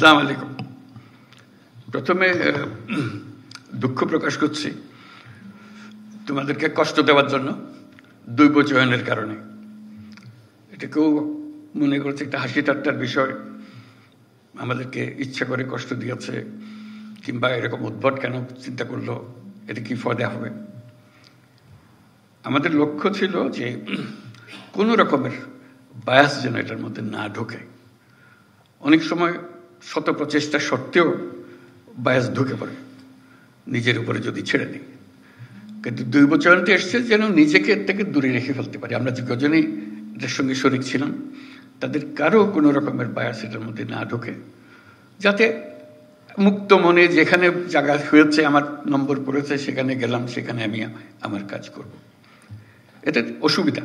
আসসালামু আলাইকুম। প্রথমে দুঃখ প্রকাশ করছি তোমাদেরকে কষ্ট দেওয়ার জন্য, দৈব চয়নের কারণে। এটা কেউ মনে করছে একটা হাসি ঠাট্টার বিষয়, আমাদেরকে ইচ্ছা করে কষ্ট দিয়েছে, কিংবা এরকম উদ্ভট কেন চিন্তা করলো, এটা কি ফয়দা হবে। আমাদের লক্ষ্য ছিল যে কোনো রকমের বায়াস যেন এটার মধ্যে না ঢোকে। অনেক সময় শত প্রচেষ্টা সত্ত্বেও বায়াস ঢুকে পড়ে নিজের উপরে যদি ছেড়ে দিই। কিন্তু দৈব চয়নটা এসছে যেন নিজেকে এর থেকে দূরে রেখে ফেলতে পারি। আমরা যে কজনই এটার সঙ্গে শরিক ছিলাম, তাদের কারো কোনো রকমের বায়াস এটার মধ্যে না ঢোকে, যাতে মুক্ত মনে যেখানে জায়গা হয়েছে, আমার নম্বর পড়েছে, সেখানে গেলাম, সেখানে আমি আমার কাজ করব। এটা অসুবিধা,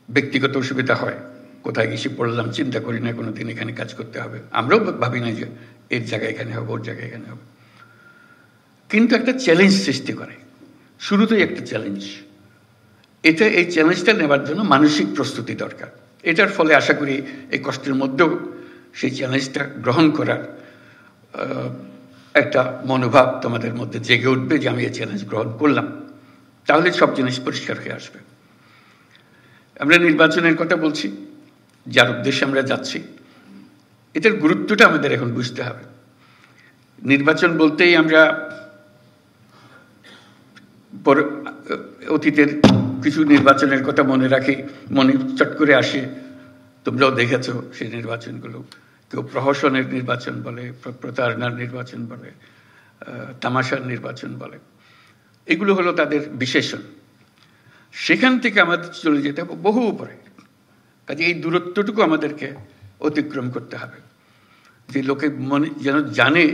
ব্যক্তিগত অসুবিধা হয়। কোথায় গেছি পড়লাম, চিন্তা করি না কোনোদিন এখানে কাজ করতে হবে। আমরাও ভাবি না যে এর জায়গায় এখানে হবে, ওর জায়গায় এখানে হবে। কিন্তু একটা চ্যালেঞ্জ সৃষ্টি করে, শুরুতেই একটা চ্যালেঞ্জ। এই চ্যালেঞ্জটা নেবার জন্য মানসিক প্রস্তুতি দরকার। এটার ফলে আশা করি এই কষ্টের মধ্যেও সেই চ্যালেঞ্জটা গ্রহণ করার একটা মনোভাব তোমাদের মধ্যে জেগে উঠবে যে আমি এই চ্যালেঞ্জ গ্রহণ করলাম। তাহলে সব জিনিস পরিষ্কার হয়ে আসবে। আমরা নির্বাচনের কথা বলছি, যার উদ্দেশ্যে আমরা যাচ্ছি, এটার গুরুত্বটা আমাদের এখন বুঝতে হবে। নির্বাচন বলতেই আমরা অতীতের কিছু নির্বাচনের কথা মনে রাখি, মনে চট করে আসে। তোমরাও দেখেছ সেই নির্বাচনগুলো। কেউ প্রহসনের নির্বাচন বলে, প্রতারণার নির্বাচন বলে, তামাশার নির্বাচন বলে। এগুলো হলো তাদের বিশেষণ। সেখান থেকে আমাদের চলে যেতে হবে বহু উপরে। কাজে এই দূরত্বটুকু আমাদেরকে অতিক্রম করতে হবে, যে লোকে মনে যেন জানে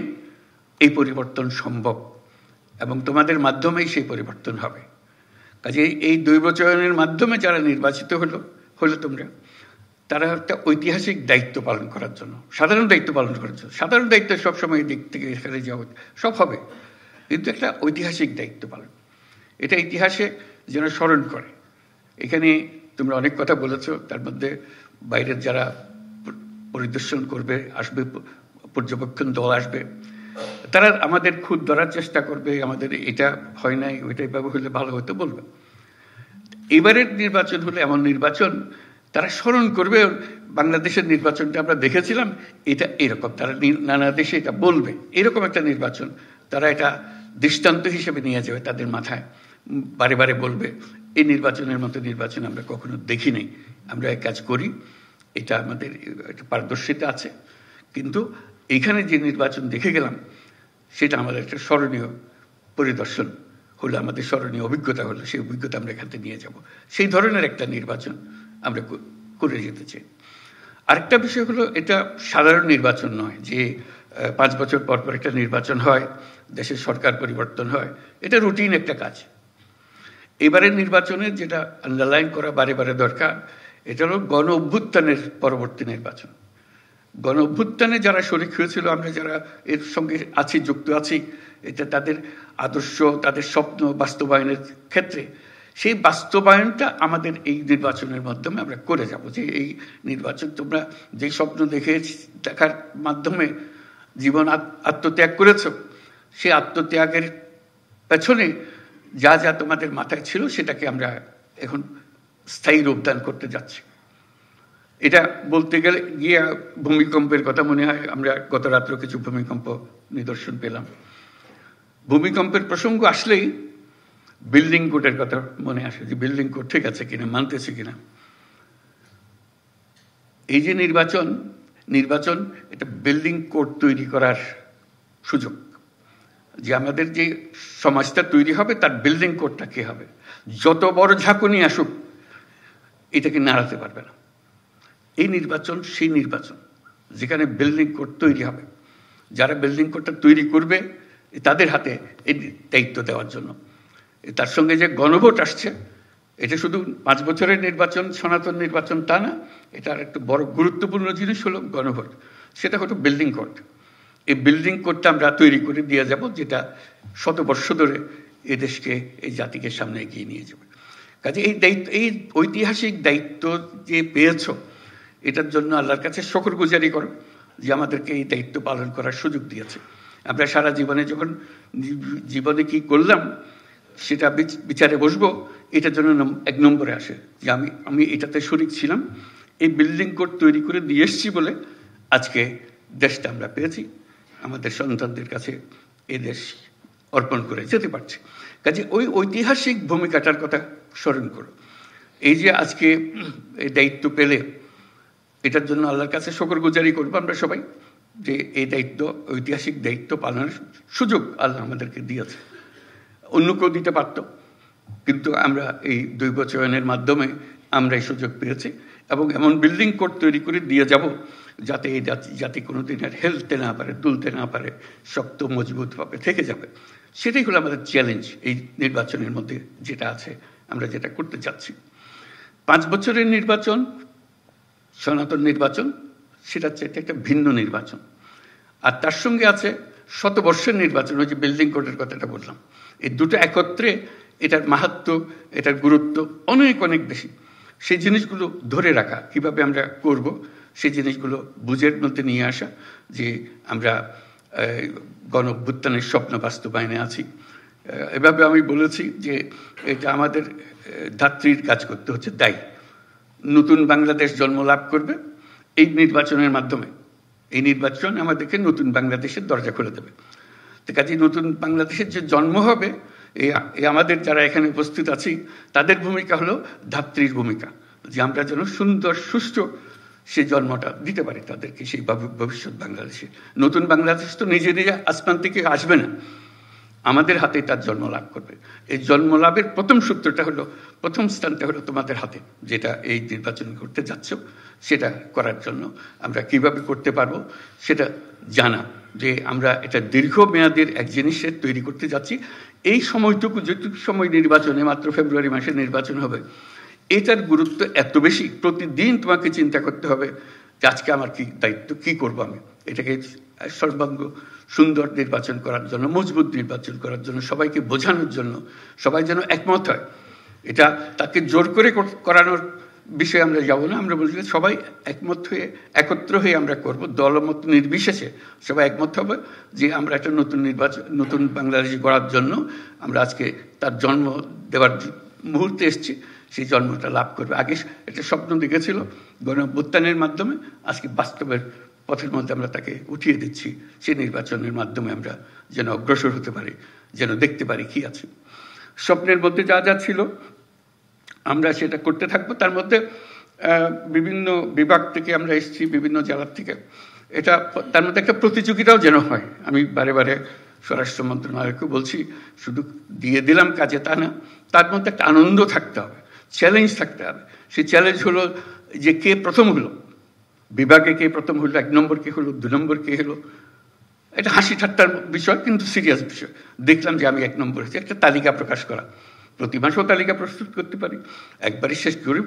এই পরিবর্তন সম্ভব এবং তোমাদের মাধ্যমেই সেই পরিবর্তন হবে। কাজে এই দৈব চয়নের মাধ্যমে যারা নির্বাচিত হলো তোমরা, তারা একটা ঐতিহাসিক দায়িত্ব পালন করার জন্য, সাধারণ দায়িত্ব পালন করার জন্য। সাধারণ দায়িত্ব সবসময় দিক থেকে এখানে যাওয়া সব হবে, কিন্তু একটা ঐতিহাসিক দায়িত্ব পালন, এটা ইতিহাসে যেন স্মরণ করে। এখানে তোমরা অনেক কথা বলেছ, তার মধ্যে বাইরের যারা পরিদর্শন করবে, আসবে, পর্যবেক্ষণ দল আসবে, তারা আমাদের খুদ ধরার চেষ্টা করবে, আমাদের এটা হয় নাই, ওইটাই ভাবে হলে ভালো হতো বলবে। এবারের নির্বাচন হলে এমন নির্বাচন, তারা স্মরণ করবে বাংলাদেশের নির্বাচনটা আমরা দেখেছিলাম, এটা এরকম। তারা নানা দেশে এটা বলবে, এরকম একটা নির্বাচন তারা এটা দৃষ্টান্ত হিসেবে নিয়ে যাবে তাদের মাথায়, বারে বারে বলবে এই নির্বাচনের মতো নির্বাচন আমরা কখনো দেখি নাই, আমরা এক কাজ করি, এটা আমাদের একটা পারদর্শিতা আছে, কিন্তু এইখানে যে নির্বাচন দেখে গেলাম সেটা আমাদের একটা স্মরণীয় পরিদর্শন হলো, আমাদের স্মরণীয় অভিজ্ঞতা হলো, সেই অভিজ্ঞতা আমরা এখান থেকে নিয়ে যাব। সেই ধরনের একটা নির্বাচন আমরা করে যেতে চাই। আরেকটা বিষয় হলো, এটা সাধারণ নির্বাচন নয় যে 5 বছর পর পর একটা নির্বাচন হয়, দেশের সরকার পরিবর্তন হয়। এটা রুটিন একটা কাজ। এবারের নির্বাচনে যেটা আন্ডারলাইন করা বারে বারে দরকার, এটা হলো গণ অভ্যুত্থানের পরবর্তী নির্বাচন। গণ অভ্যুত্থানে যারা শরিক হয়েছিল, আমরা যারা এর সঙ্গে আছি, যুক্ত আছি, এটা তাদের আদর্শ, তাদের স্বপ্ন বাস্তবায়নের ক্ষেত্রে সেই বাস্তবায়নটা আমাদের এই নির্বাচনের মাধ্যমে আমরা করে যাব। যে এই নির্বাচন তোমরা যে স্বপ্ন দেখার মাধ্যমে জীবন আত্মত্যাগ করেছ, সেই আত্মত্যাগের পেছনে যা যা তোমাদের মাথায় ছিল, সেটাকে আমরা এখন স্থায়ী রূপদান করতে যাচ্ছি। এটা বলতে গেলে গিয়ে ভূমিকম্পের কথা মনে হয়। আমরা গত রাত্রে কিছু ভূমিকম্প নিদর্শন পেলাম। ভূমিকম্পের প্রসঙ্গ আসলেই বিল্ডিং কোডের কথা মনে আসে, যে বিল্ডিং কোড ঠিক আছে কিনা, মানতেছে কিনা। এই যে নির্বাচন এটা বিল্ডিং কোড তৈরি করার সুযোগ, যে আমাদের যে সমাজটা তৈরি হবে তার বিল্ডিং কোডটা কি হবে। যত বড় ঝাঁকুনি আসুক, এটাকে নাড়াতে পারবে না। এই নির্বাচন সেই নির্বাচন যেখানে বিল্ডিং কোড তৈরি হবে। যারা বিল্ডিং কোডটা তৈরি করবে, তাদের হাতে এই দায়িত্ব দেওয়ার জন্য। তার সঙ্গে যে গণভোট আসছে, এটা শুধু 5 বছরের নির্বাচন, সনাতন নির্বাচন তা না, এটার একটা বড় গুরুত্বপূর্ণ জিনিস হলো গণভোট। সেটা হলো বিল্ডিং কোড। এই বিল্ডিং কোডটা আমরা তৈরি করে দিয়ে যাব, যেটা শত বর্ষ ধরে এই দেশকে, এই জাতিকে সামনে এগিয়ে নিয়ে যাবে। কাজে এই দায়িত্ব, এই ঐতিহাসিক দায়িত্ব যে পেয়েছ, এটার জন্য আল্লাহর কাছে শুকরগুজারি করো যে আমাদেরকে এই দায়িত্ব পালন করার সুযোগ দিয়েছে। আমরা সারা জীবনে যখন জীবনে কি করলাম সেটা বিচারে বসবো, এটার জন্য 1 নম্বরে আসে যে আমি এটাতে শরিক ছিলাম, এই বিল্ডিং কোড তৈরি করে দিয়ে এসছি বলে আজকে দেশটা আমরা পেয়েছি, আমাদের সন্তানদের কাছে এই দেশ অর্পণ করে যেতে পারছি। কাজে ওই ঐতিহাসিক ভূমিকাটার কথা স্মরণ করো। এই যে আজকে এই দায়িত্ব পেলে, এটার জন্য আল্লাহর কাছে শুকরগুজারি করবো আমরা সবাই, যে এই দায়িত্ব, ঐতিহাসিক দায়িত্ব পালনের সুযোগ আল্লাহ আমাদেরকে দিয়েছে। অন্য কেউ দিতে পারত, কিন্তু আমরা এই দৈবচয়নের মাধ্যমে আমরা এই সুযোগ পেয়েছি এবং এমন বিল্ডিং কোড তৈরি করে দিয়ে যাব যাতে এই জাতি কোনোদিন আর হেলতে না পারে, তুলতে না পারে, শক্ত মজবুতভাবে থেকে যাবে। সেটাই হলো আমাদের চ্যালেঞ্জ এই নির্বাচনের মধ্যে যেটা আছে, আমরা যেটা করতে চাচ্ছি। 5 বছরের নির্বাচন, সনাতন নির্বাচন, সেটা হচ্ছে একটা ভিন্ন নির্বাচন। আর তার সঙ্গে আছে শতবর্ষের নির্বাচন, ওই যে বিল্ডিং কোডের কথাটা বললাম। এই দুটো একত্রে এটার মাহাত্ম্য, এটার গুরুত্ব অনেক অনেক বেশি। সেই জিনিসগুলো ধরে রাখা, কিভাবে আমরা করব, সেই জিনিসগুলো বুঝের মধ্যে নিয়ে আসা, যে আমরা গণঅভ্যুত্থানের স্বপ্ন বাস্তবায়নে আছি। এভাবে আমি বলেছি যে এটা আমাদের ধাত্রীর কাজ করতে হচ্ছে, তাই নতুন বাংলাদেশ জন্ম লাভ করবে এই নির্বাচনের মাধ্যমে। এই নির্বাচন আমাদেরকে নতুন বাংলাদেশের দরজা খুলে দেবে। তো কাজে নতুন বাংলাদেশের যে জন্ম হবে, এই আমাদের যারা এখানে উপস্থিত আছি তাদের ভূমিকা হলো ধাত্রীর ভূমিকা, যে আমরা যেন সুন্দর সুষ্ঠু সেই জন্মটা দিতে পারি তাদেরকে, সেই ভবিষ্যৎ বাংলাদেশে। নতুন বাংলাদেশ তো নিজে নিজে আসমান থেকে আসবে না, আমাদের হাতে তার জন্ম লাভ করবে। এই জন্ম লাভের প্রথম সূত্রটা হলো, প্রথম স্থানটা হলো তোমাদের হাতে, যেটা এই নির্বাচন করতে যাচ্ছ। সেটা করার জন্য আমরা কিভাবে করতে পারবো সেটা জানা, যে আমরা এটা দীর্ঘমেয়াদের এক জিনিসের তৈরি করতে যাচ্ছি। এই সময়টুকু, যেটুকু সময় নির্বাচনে, মাত্র ফেব্রুয়ারি মাসে নির্বাচন হবে, এটার গুরুত্ব এত বেশি। প্রতিদিন তোমাকে চিন্তা করতে হবে যে আজকে আমার কি দায়িত্ব, কি করব আমি এটাকে সর্বাঙ্গ সুন্দর নির্বাচন করার জন্য, মজবুত নির্বাচন করার জন্য, সবাইকে বোঝানোর জন্য, সবাই যেন একমত হয়। এটা তাকে জোর করে করানোর বিষয়ে আমরা যাব না। আমরা বলছি সবাই একমত হয়ে, একত্র হয়ে আমরা করব, দলমত নির্বিশেষে সবাই একমত হবে যে আমরা একটা নতুন নির্বাচন, নতুন বাংলাদেশ গড়ার জন্য আমরা আজকে তার জন্ম দেওয়ার মুহূর্তে এসেছি, সেই জন্মটা লাভ করবে। আগে একটা স্বপ্ন দেখেছিল গণঅভ্যুত্থানের মাধ্যমে, আজকে বাস্তবের পথের মধ্যে আমরা তাকে উঠিয়ে দিচ্ছি। সেই নির্বাচনের মাধ্যমে আমরা যেন অগ্রসর হতে পারি, যেন দেখতে পারি কি আছে। স্বপ্নের মধ্যে যা যা ছিল আমরা সেটা করতে থাকবো। তার মধ্যে বিভিন্ন বিভাগ থেকে আমরা এসেছি, বিভিন্ন জেলার থেকে। এটা তার মধ্যে একটা প্রতিযোগিতাও যেন হয়। আমি বারে বারে স্বরাষ্ট্র মন্ত্রণালয়কে বলছি, শুধু দিয়ে দিলাম কাজে তা না, তার মধ্যে একটা আনন্দ থাকতে হবে, চ্যালেঞ্জ থাকতে হবে। সেই চ্যালেঞ্জ হলো যে কে প্রথম হলো, বিভাগে কে প্রথম হলো, 1 নম্বর কে হলো, 2 নম্বর কে হলো। এটা হাসি ঠাট্টার বিষয়, কিন্তু সিরিয়াস বিষয়। দেখলাম যে আমি 1 নম্বর হয়েছি, একটা তালিকা প্রকাশ করা। প্রতি মাসেও তালিকা প্রস্তুত করতে পারি, একবারই শেষ করে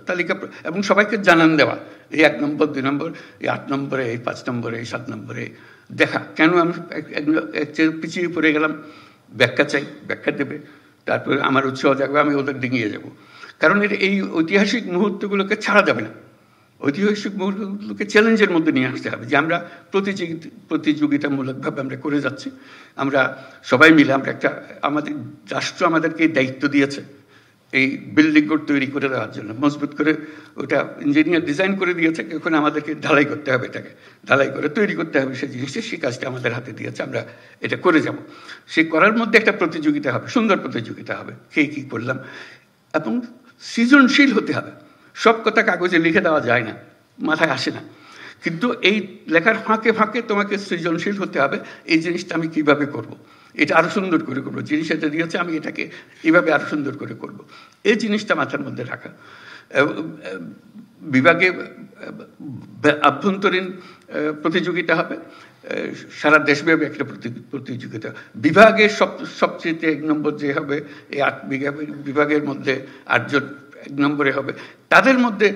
তালিকা, এবং সবাইকে জানান দেওয়া, এই 1 নম্বর, 2 নম্বর, এই 8 নম্বরে, এই 5 নম্বরে, এই 7 নম্বরে। দেখা কেন আমি পিছিয়ে পড়ে গেলাম, ব্যাখ্যা চাই, ব্যাখ্যা দেবে। তারপরে আমার উৎসাহ জাগবে, আমি ওদের ডিঙিয়ে যাব। কারণ এই ঐতিহাসিক মুহূর্তগুলোকে ছাড়া যাবে না। ঐতিহাসিক মুহূর্তগুলোকে চ্যালেঞ্জের মধ্যে নিয়ে আসতে হবে, যে আমরা প্রতিযোগিতামূলকভাবে আমরা করে যাচ্ছি। আমরা সবাই মিলে, আমরা একটা, আমাদের রাষ্ট্র আমাদেরকে দায়িত্ব দিয়েছে এই বিল্ডিং কোড তৈরি করে দেওয়ার জন্য, মজবুত করে ওটা ইঞ্জিনিয়ার ডিজাইন করে দিয়েছে। এখন আমাদেরকে ঢালাই করতে হবে, এটাকে ঢালাই করে তৈরি করতে হবে সেই জিনিসটা। সেই কাজটা আমাদের হাতে দিয়েছে, আমরা এটা করে যাব। সেই করার মধ্যে একটা প্রতিযোগিতা হবে, সুন্দর প্রতিযোগিতা হবে, কে কী করলাম। এবং সৃজনশীল হতে হবে। সব কথা কাগজে লিখে দেওয়া যায় না, মাথায় আসে না। কিন্তু এই লেখার ফাঁকে ফাঁকে তোমাকে সৃজনশীল হতে হবে। এই জিনিসটা আমি কিভাবে করব, এটা আরো সুন্দর করে করবো, জিনিস এটা দিয়েছে আমি এটাকে এইভাবে আরো সুন্দর করে করব। এই জিনিসটা মাথার মধ্যে রাখা। বিভাগে আভ্যন্তরীণ প্রতিযোগিতা হবে, সারা দেশব্যাপী একটা প্রতিযোগিতা। বিভাগের সবচেয়ে 1 নম্বর যে হবে, এই 8 বিভাগের মধ্যে 8 জন 1 নম্বরে হবে, তাদের মধ্যে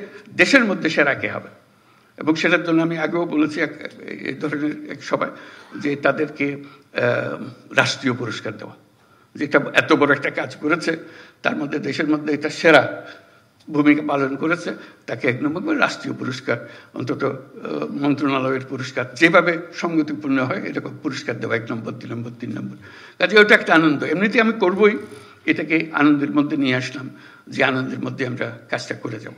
দেশের মধ্যে সেরা কে হবে। এবং সেটার জন্য আমি আগেও বলেছি এই ধরনের এক সভায়, যে তাদেরকে রাষ্ট্রীয় পুরস্কার দেওয়া, যেটা এত বড় একটা কাজ করেছে, তার মধ্যে দেশের মধ্যে এটা সেরা, ভূমিকা পালন করেছে তাকে 1 নম্বর, রাষ্ট্রীয় পুরস্কার, অন্তত মন্ত্রণালয়ের পুরস্কার যেভাবে সঙ্গতিপূর্ণ হয় এরকম পুরস্কার দেওয়া 1 নম্বর, 2 নম্বর, 3 নম্বর। কাজে ওটা একটা আনন্দ, এমনিতে আমি করবই, এটাকে আনন্দের মধ্যে নিয়ে আসলাম যে আনন্দের মধ্যে আমরা কাজটা করে যাব।